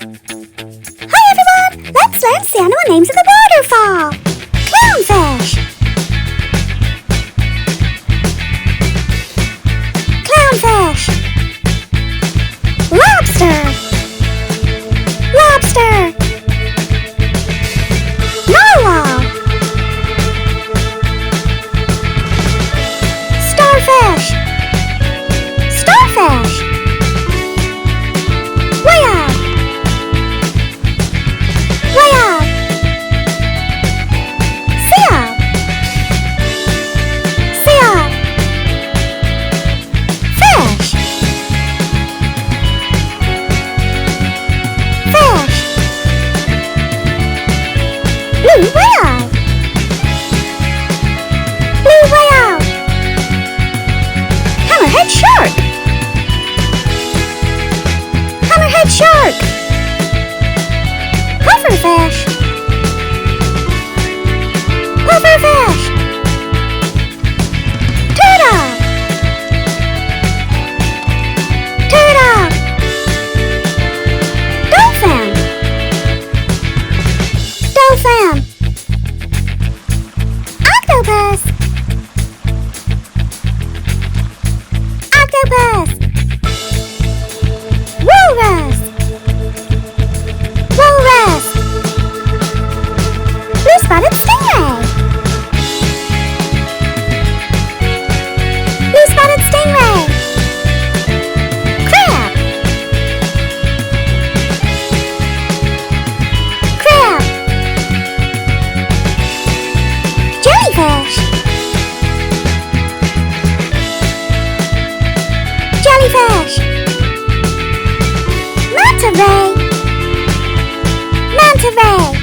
Hi everyone! Let's learn the animal names of the waterfall. Clownfish. Clownfish. Lobster. Lobster. Narwhal. Starfish. Starfish. Whale. Whale. Seal. Seal. Fish. Fish. Blue whale. Blue whale. Hammerhead shark. Hammerhead shark. Pufferfish. Pufferfish. Turtle. Turtle. Dolphin. Dolphin. Octopus. Octopus. Walrus. Walrus. Blue-spotted stingray. Blue-spotted stingray. Crab. Crab. Jellyfish. Jellyfish. Manta ray. Manta ray.